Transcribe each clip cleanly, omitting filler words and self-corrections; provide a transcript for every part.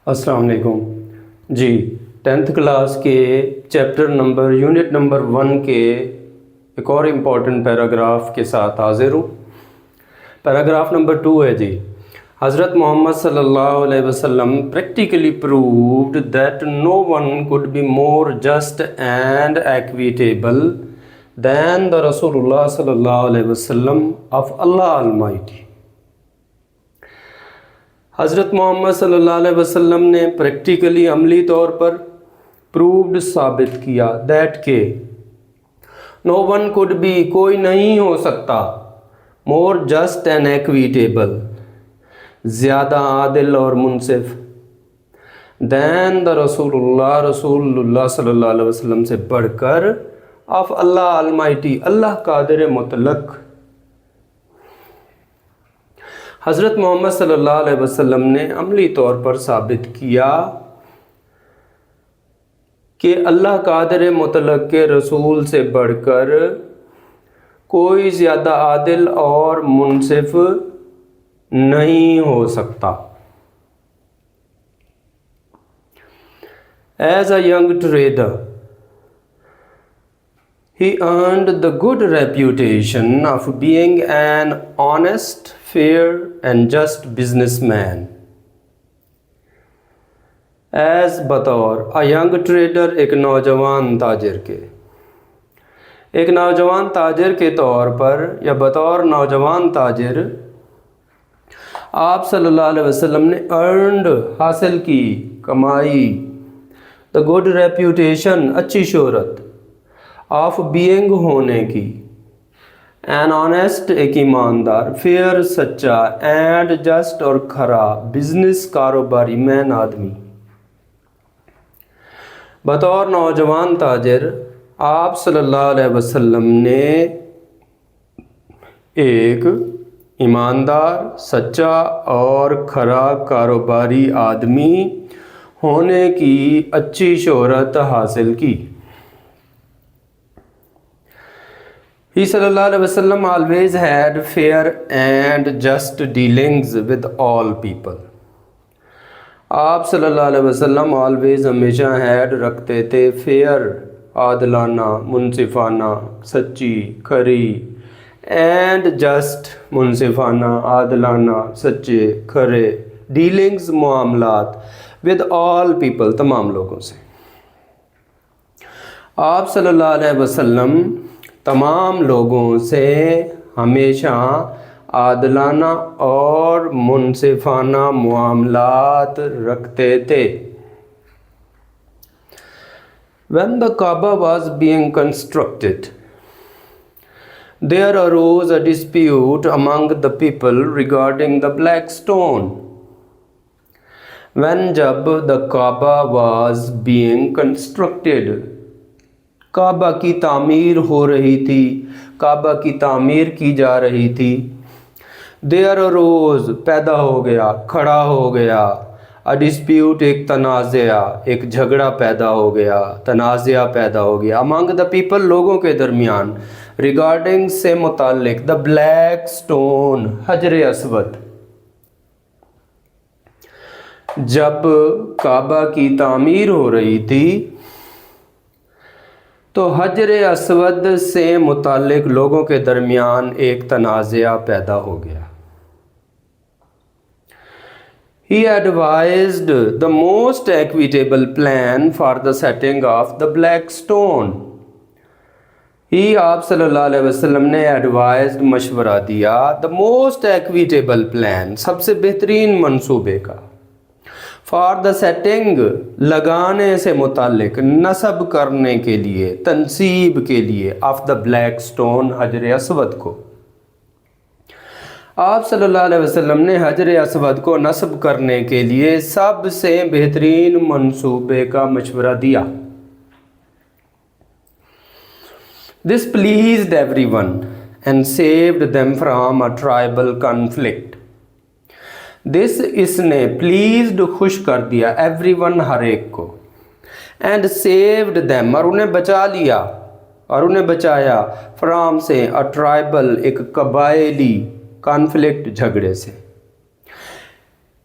السلام علیکم جی 10th class کے یونٹ نمبر 1 کے ایک اور امپورٹنٹ پیراگراف کے ساتھ حاضر ہوں۔ پیراگراف نمبر 2 ہے جی، حضرت محمد صلی اللہ علیہ وسلم practically proved that no one could be more just and equitable than the Rasulullah صلی اللہ علیہ وسلم of Allah Almighty۔ حضرت محمد صلی اللہ علیہ وسلم نے پریکٹیکلی عملی طور پر پرووڈ ثابت کیا دیٹ کہ نو ون کوڈ بی کوئی نہیں ہو سکتا مور جسٹ اینڈ ایکویٹیبل زیادہ عادل اور منصف دین دا رسول اللہ صلی اللہ علیہ وسلم سے بڑھ کر آف اللہ المائٹی اللہ قادر مطلق۔ حضرت محمد صلی اللہ علیہ وسلم نے عملی طور پر ثابت کیا کہ اللہ قادر مطلق کے رسول سے بڑھ کر کوئی زیادہ عادل اور منصف نہیں ہو سکتا۔ As a young trader he earned the good reputation of being an honest, fair and just businessman. As بطور a young trader ایک نوجوان تاجر کے طور پر یا بطور نوجوان تاجر آپ صلی اللہ علیہ وسلم نے earned حاصل کی، کمائی، the good reputation اچھی شہرت، آف بینگ ہونے کی، این آنیسٹ ایک ایماندار، فیئر سچا، اینڈ جسٹ اور کھرا بزنس کاروباری مین آدمی۔ بطور نوجوان تاجر آپ صلی اللہ علیہ وسلم نے ایک ایماندار، سچا اور کھرا کاروباری آدمی ہونے کی اچھی شہرت حاصل کی۔ He صلی اللہ علیہ وسلم always had fair and just dealings with all people۔ آپ صلی اللہ علیہ وسلم always ہمیشہ had رکھتے تھے fair عادلانہ، منصفانہ، سچی، کھری، and just منصفانہ، عادلانہ، سچے، کھرے dealings معاملات with all people تمام لوگوں سے۔ آپ صلی اللہ علیہ وسلم تمام لوگوں سے ہمیشہ عادلانہ اور منصفانہ معاملات رکھتے تھے۔ When the Kaaba was being constructed, there arose a dispute among the people regarding the black stone۔ جب the Kaaba was being constructed، کعبہ کی تعمیر ہو رہی تھی، کعبہ کی تعمیر کی جا رہی تھی، there arose پیدا ہو گیا، کھڑا ہو گیا، a dispute ایک تنازعہ، ایک جھگڑا پیدا ہو گیا، تنازعہ پیدا ہو گیا among the people لوگوں کے درمیان، regarding سے متعلق the black stone حجر اسود۔ جب کعبہ کی تعمیر ہو رہی تھی تو حجر اسود سے متعلق لوگوں کے درمیان ایک تنازعہ پیدا ہو گیا۔ He advised the most equitable plan for the setting of the black stone۔ آپ صلی اللہ علیہ وسلم نے advised مشورہ دیا the most equitable plan سب سے بہترین منصوبے کا، فار دا سیٹنگ لگانے سے متعلق، نصب کرنے کے لیے، تنصیب کے لیے، آف دا بلیک سٹون حجر اسود کو۔ آپ صلی اللہ علیہ وسلم نے حجر اسود کو نصب کرنے کے لیے سب سے بہترین منصوبے کا مشورہ دیا۔ This pleased everyone and saved them from a tribal conflict. اس نے پلیزڈ خوش کر دیا ایوری ون ہر ایک کو، اینڈ سیوڈ دیم اور انہیں بچا لیا اور انہیں بچایا فرام سے اے ٹرائبل ایک قبائلی کنفلکٹ جھگڑے سے۔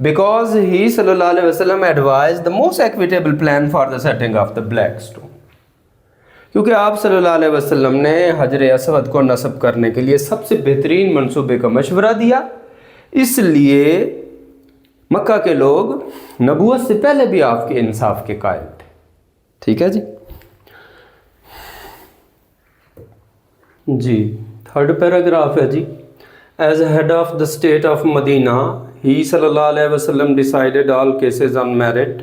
because he sallallahu alaihi wasallam advised the most equitable plan for the setting of the black stone. کیونکہ آپ صلی اللہ علیہ وسلم نے حجر اسود کو نصب کرنے کے لیے سب سے بہترین منصوبے کا مشورہ دیا، اس لیے مکہ کے لوگ نبوت سے پہلے بھی آپ کے انصاف کے قائل تھے. ٹھیک ہے جی تھرڈ پیراگراف ہے جی. As head of the state of Medina he صلی اللہ علیہ وسلم decided all cases on merit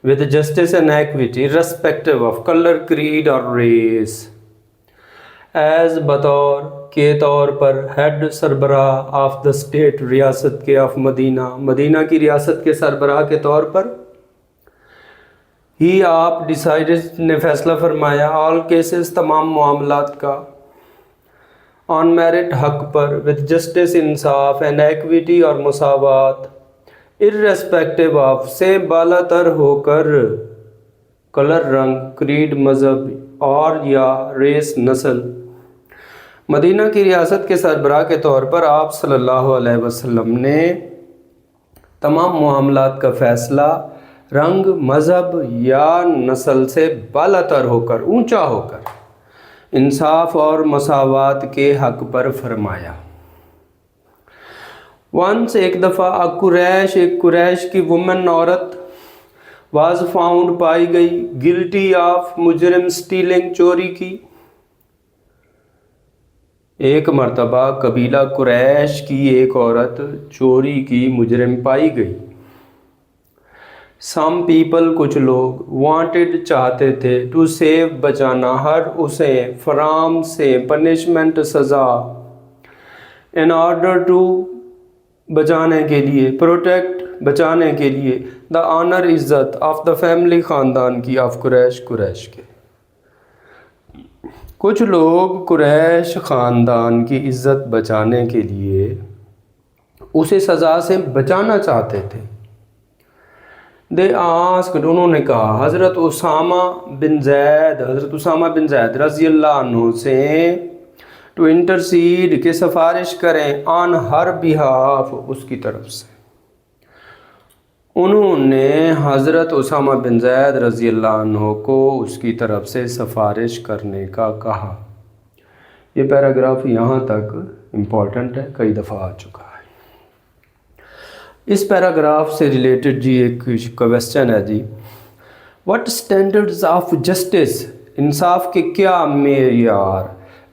with justice and equity irrespective of color, creed or race. As بطور کے طور پر ہیڈ سربراہ آف دا اسٹیٹ، ریاست کے آف مدینہ، مدینہ کی ریاست کے سربراہ کے طور پر، ہی آپ ڈیسائیڈڈ نے فیصلہ فرمایا، آل کیسز تمام معاملات کا، آن میرٹ حق پر، with justice انصاف اینڈ ایکویٹی اور مساوات، irrespective of سے بالا تر ہو کر، کلر رنگ، کریڈ مذہب اور یا ریس نسل. مدینہ کی ریاست کے سربراہ کے طور پر آپ صلی اللہ علیہ وسلم نے تمام معاملات کا فیصلہ رنگ، مذہب یا نسل سے بالا تر ہو کر، اونچا ہو کر، انصاف اور مساوات کے حق پر فرمایا. ونس ایک دفعہ ایک قریش کی وومن عورت واز فاؤنڈ پائی گئی، گلٹی آف مجرم اسٹیلنگ چوری کی. ایک مرتبہ قبیلہ قریش کی ایک عورت چوری کی مجرم پائی گئی. سم پیپل کچھ لوگ، وانٹڈ چاہتے تھے، ٹو سیو بچانا، ہر اسے، فرام سے، پنشمنٹ سزا، ان آرڈر ٹو بچانے کے لیے، پروٹیکٹ بچانے کے لیے، دا آنر عزت آف دا فیملی خاندان کی، آف قریش قریش کے. کچھ لوگ قریش خاندان کی عزت بچانے کے لیے اسے سزا سے بچانا چاہتے تھے. دے آسکڈ، انہوں نے کہا، حضرت اسامہ بن زید رضی اللہ عنہ سے، ٹو انٹرسیڈ کہ سفارش کریں، آن ہر بہاف اس کی طرف سے. انہوں نے حضرت اسامہ بن زید رضی اللہ عنہ کو اس کی طرف سے سفارش کرنے کا کہا. یہ پیراگراف یہاں تک امپورٹنٹ ہے، کئی دفعہ آ چکا ہے. اس پیراگراف سے ریلیٹڈ جی ایک کویسچن ہے جی، واٹ اسٹینڈرڈز آف جسٹس، انصاف کے کیا معیار،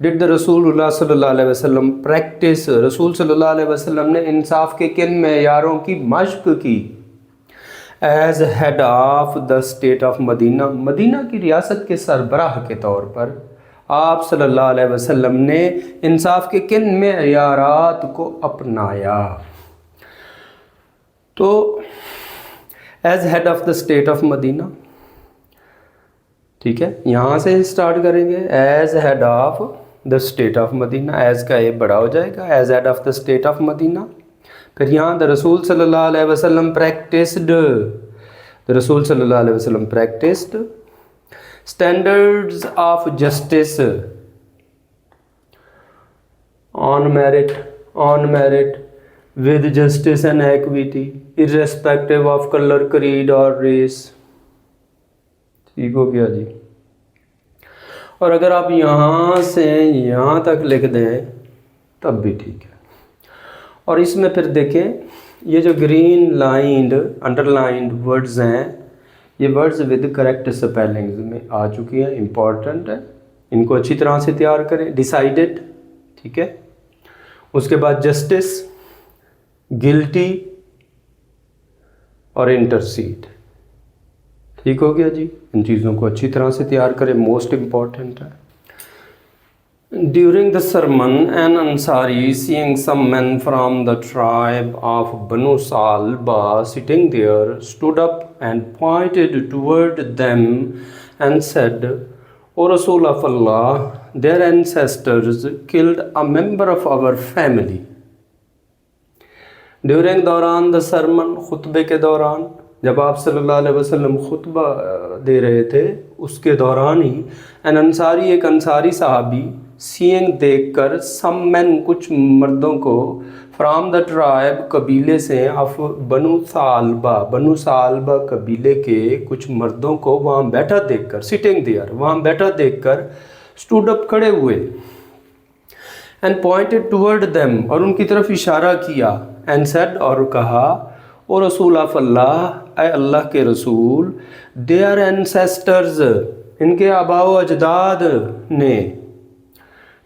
ڈڈ دا رسول اللہ صلی اللہ علیہ وسلم پریکٹس، رسول صلی اللہ علیہ وسلم نے انصاف کے کن معیاروں کی مشق کی. As head of the state of Medina, Medina کی ریاست کے سربراہ کے طور پر آپ صلی اللہ علیہ وسلم نے انصاف کے کن معیارات کو اپنایا. تو as head of the state of Medina, ٹھیک ہے، یہاں سے اسٹارٹ کریں گے. As head of the state of Medina, as کا اے بڑا ہو جائے گا، as head of the state of Medina. پھر یہاں دا رسول صلی اللہ علیہ وسلم پریکٹسڈ، دا رسول صلی اللہ علیہ وسلم practised standards of justice, on merit with justice and equity irrespective of colour, creed اور ریس. ٹھیک ہو گیا جی. اور اگر آپ یہاں سے یہاں تک لکھ دیں تب بھی ٹھیک ہے. اور اس میں پھر دیکھیں یہ جو green lined under lined words ہیں، یہ ورڈز ود کریکٹ سپیلنگز میں آ چکی ہیں، امپورٹنٹ ہے، ان کو اچھی طرح سے تیار کریں. ڈیسائیڈڈ، ٹھیک ہے، اس کے بعد جسٹس، گلٹی اور انٹرسیڈ. ٹھیک ہو گیا جی. ان چیزوں کو اچھی طرح سے تیار کریں، موسٹ امپورٹنٹ ہے. During the sermon, an Ansari, seeing some men from the tribe of Banu Salba sitting there, stood up and pointed toward them and said, O Rasul of Allah, their ancestors killed a member of our family. During دوران the sermon، خطبے کے دوران، جب آپ صلی اللہ علیہ وسلم خطبہ دے رہے تھے اس کے دوران ہی ان انصاری، ایک انصاری صحابی، سینگ دیکھ کر، سم مین، کچھ مردوں کو، فرام دا ٹرائب قبیلے سے آف بنو سالبہ قبیلے کے کچھ مردوں کو وہاں بیٹھا دیکھ کر سٹنگ دیئر وہاں بیٹھا دیکھ کر اسٹوڈ اپ کھڑے ہوئے اینڈ پوائنٹڈ ٹورڈ دیم اور ان کی طرف اشارہ کیا اینڈ سیڈ اور کہا او رسول آف اللہ اے اللہ کے رسول دیئر اینسیسٹرز ان کے آباء و اجداد نے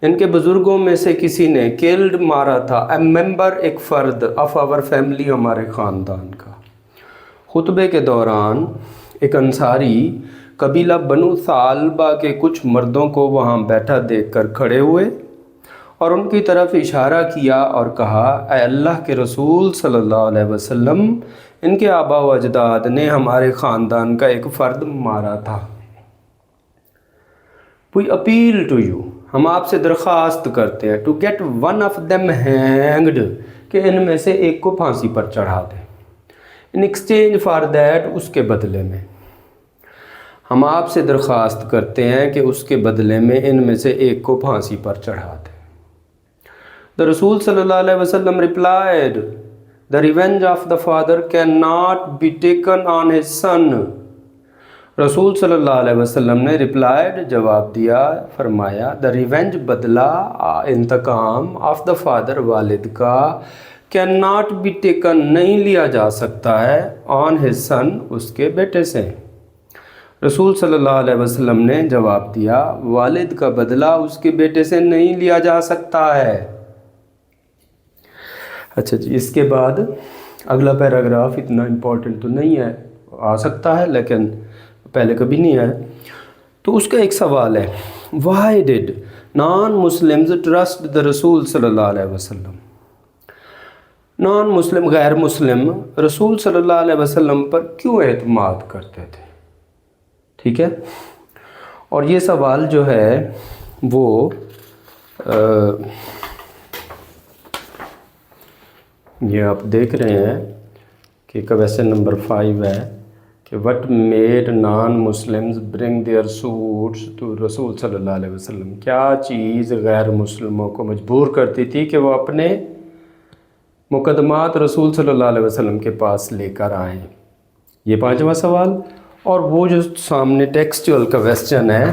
ان کے بزرگوں میں سے کسی نے کلڈ مارا تھا اے ممبر ایک فرد آف آور فیملی ہمارے خاندان کا. خطبے کے دوران ایک انصاری قبیلہ بنو ثعلبہ کے کچھ مردوں کو وہاں بیٹھا دیکھ کر کھڑے ہوئے اور ان کی طرف اشارہ کیا اور کہا اے اللہ کے رسول صلی اللہ علیہ وسلم ان کے آباء و اجداد نے ہمارے خاندان کا ایک فرد مارا تھا. We appeal to you ہم آپ سے درخواست کرتے ہیں to get one of them hanged کہ ان میں سے ایک کو پھانسی پر چڑھا دیں. in exchange for that اس کے بدلے میں ہم آپ سے درخواست کرتے ہیں کہ اس کے بدلے میں ان میں سے ایک کو پھانسی پر چڑھا دیں. The رسول صلی اللہ علیہ وسلم replied the revenge of the father cannot be taken on his son. رسول صلی اللہ علیہ وسلم نے replied جواب دیا فرمایا the revenge بدلہ انتقام of the father والد کا cannot be taken نہیں لیا جا سکتا ہے on his son اس کے بیٹے سے. رسول صلی اللہ علیہ وسلم نے جواب دیا والد کا بدلہ اس کے بیٹے سے نہیں لیا جا سکتا ہے. اچھا جی اس کے بعد اگلا پیراگراف اتنا امپورٹنٹ تو نہیں ہے آ سکتا ہے لیکن پہلے کبھی نہیں آیا. تو اس کا ایک سوال ہے why did non-Muslims trust the رسول صلی اللہ علیہ وسلم. نان مسلم غیر مسلم رسول صلی اللہ علیہ وسلم پر کیوں اعتماد کرتے تھے. ٹھیک ہے اور یہ سوال جو ہے وہ یہ آپ دیکھ رہے ہیں کہ کویسچن نمبر 5 ہے کہ what made non Muslims bring their suits to رسول صلی اللہ علیہ وسلم. کیا چیز غیر مسلموں کو مجبور کرتی تھی کہ وہ اپنے مقدمات رسول صلی اللہ علیہ وسلم کے پاس لے کر آئیں. یہ 5واں سوال اور وہ جو سامنے ٹیکسچول کا کویسچن ہے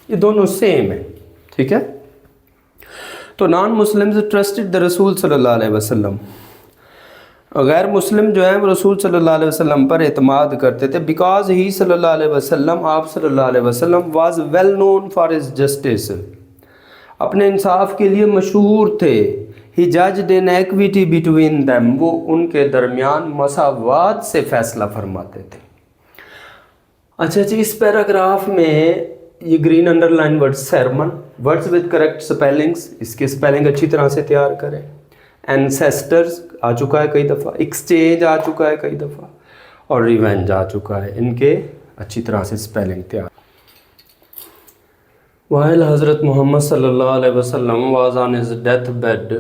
یہ دونوں سیم ہیں. ٹھیک ہے تو نان مسلمز ٹرسٹڈ دا رسول صلی اللہ علیہ وسلم غیر مسلم جو ہیں وہ رسول صلی اللہ علیہ وسلم پر اعتماد کرتے تھے بیکاز ہی صلی اللہ علیہ وسلم آپ صلی اللہ علیہ وسلم was well known for his justice اپنے انصاف کے لیے مشہور تھے. He judged in equity between them وہ ان کے درمیان مساوات سے فیصلہ فرماتے تھے. اچھا جی اس پیراگراف میں یہ green underline word sermon words with correct spellings اس کے سپیلنگ اچھی طرح سے تیار کریں. اینسیسٹرز آ چکا ہے کئی دفعہ ایکسچینج آ چکا ہے کئی دفعہ اور ریونج آ چکا ہے ان کے اچھی طرح سے سپیلنگ تیار. While حضرت محمد صلی اللہ علیہ وسلم was on his death bed,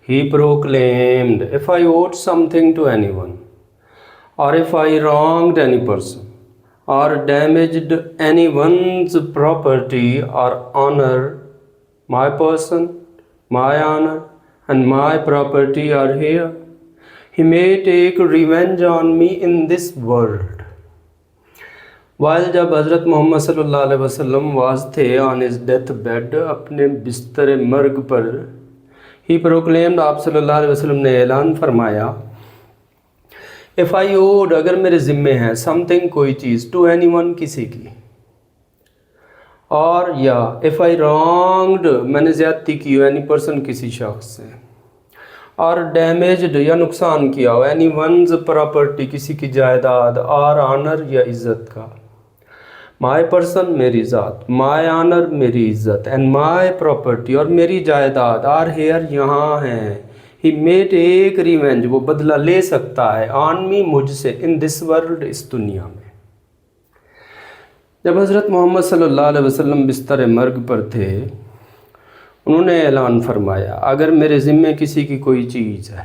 he proclaimed, if I owed something to anyone, or if I wronged any person, or damaged anyone's property or honor, my person, my honor, and my property are here, he may take revenge on me in this world. While جب حضرت محمد صلی اللہ علیہ وسلم was تھے on his death bed اپنے بستر مرگ پر he proclaimed آپ صلی اللہ علیہ وسلم نے اعلان فرمایا if I owed اگر میرے ذمے ہیں something کوئی چیز to anyone کسی کی اور یا if I wronged میں نے زیادتی کی ہو any person کسی شخص سے اور damaged یا نقصان کیا ہو any one's property کسی کی جائیداد اور honor یا عزت کا my person میری ذات my honor میری عزت and my property اور میری جائیداد are here یہاں ہیں he may take revenge وہ بدلہ لے سکتا ہے on me مجھ سے in this world اس دنیا میں. جب حضرت محمد صلی اللہ علیہ وسلم بستر مرگ پر تھے انہوں نے اعلان فرمایا اگر میرے ذمے کسی کی کوئی چیز ہے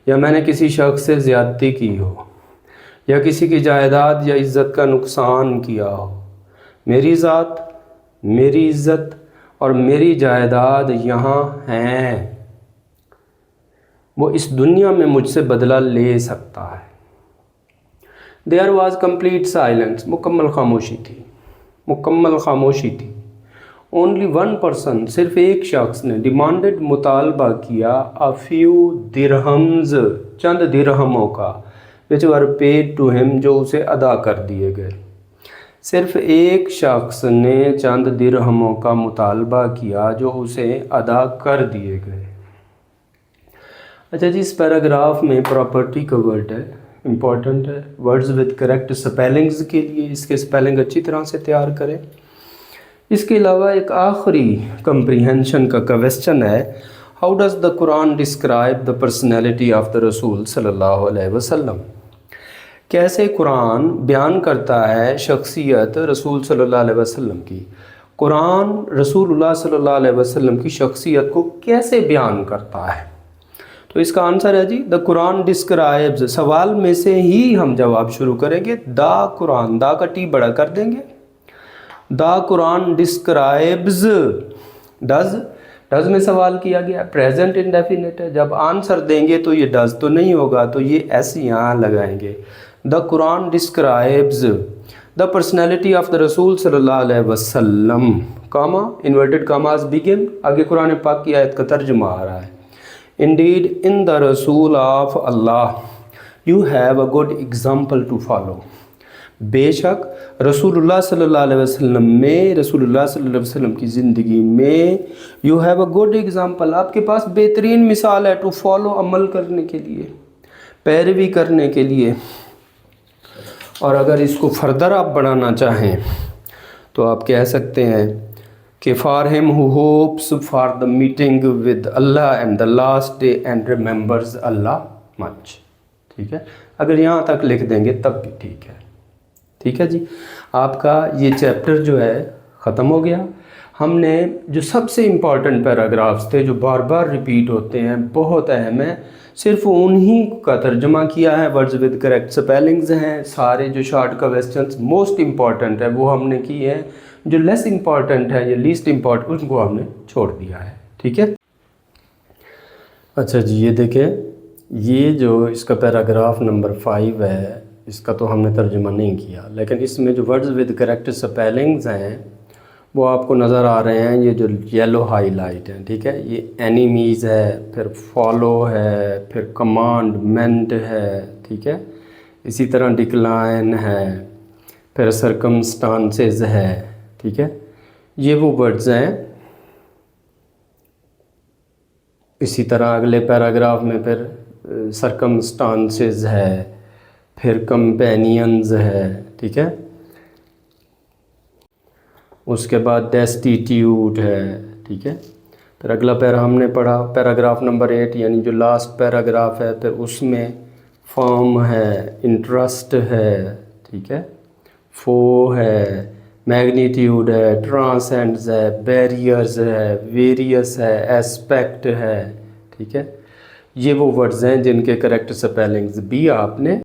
یا میں نے کسی شخص سے زیادتی کی ہو یا کسی کی جائیداد یا عزت کا نقصان کیا ہو میری ذات میری عزت اور میری جائیداد یہاں ہیں. وہ اس دنیا میں مجھ سے بدلہ لے سکتا ہے. There was complete silence. مکمل خاموشی تھی. مکمل خاموشی تھی. Only one person, صرف ایک شخص نے demanded مطالبہ کیا a few dirhams, چند درہموں کا, which were paid to him, جو اسے ادا کر دیے گئے. صرف ایک شخص نے چند درہموں کا مطالبہ کیا جو اسے ادا کر دیے گئے. اچھا جی, اس پیراگراف میں پراپرٹی کا ورڈ ہے, امپورٹنٹ ہے. ورڈز وتھ کریکٹ سپیلنگز کے لیے اس کے سپیلنگ اچھی طرح سے تیار کریں. اس کے علاوہ ایک آخری کمپریہنشن کا کویسچن ہے, how does the Quran describe the personality of the Rasool صلی اللہ علیہ وسلم. کیسے قرآن بیان کرتا ہے شخصیت رسول صلی اللہ علیہ وسلم کی. قرآن رسول اللہ صلی اللہ علیہ وسلم کی شخصیت کو کیسے بیان کرتا ہے؟ تو اس کا آنسر ہے جی, دا قرآن ڈسکرائبز. سوال میں سے ہی ہم جواب شروع کریں گے. دا قرآن, دا کا ٹی بڑا کر دیں گے. The Quran describes. ڈز میں سوال کیا گیا, پریزنٹ انڈیفینٹ ہے. جب آنسر دیں گے تو یہ ڈز تو نہیں ہوگا, تو یہ ایسے یہاں لگائیں گے. The Quran describes the personality of the Rasool صلی اللہ علیہ وسلم, کاما, انورٹڈ کاماز بگن. آگے قرآن پاک کی آیت کا ترجمہ آ رہا ہے. Indeed, in the Rasul of Allah, you have a good example to follow. بے شک رسول اللہ صلی اللہ علیہ وسلم میں, رسول اللہ صلی اللہ علیہ وسلم کی زندگی میں, you have a good example, آپ کے پاس بہترین مثال ہے, to follow, عمل کرنے کے لیے, پیروی کرنے کے لیے. اور اگر اس کو فردر آپ بڑھانا چاہیں تو آپ کہہ سکتے ہیں کہ for him who hopes for the meeting with Allah and the last day and remembers Allah much. ٹھیک ہے, اگر یہاں تک لکھ دیں گے تب بھی ٹھیک ہے. ٹھیک ہے جی, آپ کا یہ چیپٹر جو ہے ختم ہو گیا. ہم نے جو سب سے امپورٹنٹ پیراگرافز تھے جو بار بار ریپیٹ ہوتے ہیں, بہت اہم ہیں, صرف انہی کا ترجمہ کیا ہے. ورڈز ود کریکٹ سپیلنگز ہیں. سارے جو شارٹ کویسچنس موسٹ امپورٹنٹ ہے وہ ہم نے کیے ہیں. جو لیس امپورٹنٹ ہے یا لیسٹ امپورٹنٹ ان کو ہم نے چھوڑ دیا ہے. ٹھیک ہے. اچھا جی, یہ دیکھیں, یہ جو اس کا پیراگراف نمبر 5 ہے, اس کا تو ہم نے ترجمہ نہیں کیا, لیکن اس میں جو ورڈز ود کریکٹ سپیلنگز ہیں وہ آپ کو نظر آ رہے ہیں. یہ جو یلو ہائی لائٹ ہیں, ٹھیک ہے, یہ اینیمیز ہے, پھر فالو ہے, پھر کمانڈمنٹ ہے. ٹھیک ہے, اسی طرح ڈکلائن ہے, پھر سرکمسٹانسز ہے. ٹھیک ہے, یہ وہ ورڈز ہیں. اسی طرح اگلے پیراگراف میں پھر سرکمسٹانسز ہے, پھر کمپینینز ہے. ٹھیک ہے, اس کے بعد ڈیسٹیٹیوٹ ہے. ٹھیک ہے, پھر اگلا پیرا ہم نے پڑھا پیراگراف نمبر 8 یعنی جو لاسٹ پیراگراف ہے, پھر اس میں فارم ہے, انٹرسٹ ہے. ٹھیک ہے, فو ہے, میگنیٹیوڈ ہے, ٹرانسینڈز ہے, بیریئرز ہے, ویریس ہے, ایسپیکٹ ہے. ٹھیک ہے, یہ وہ ورڈز ہیں جن کے کریکٹ سپیلنگز بھی آپ نے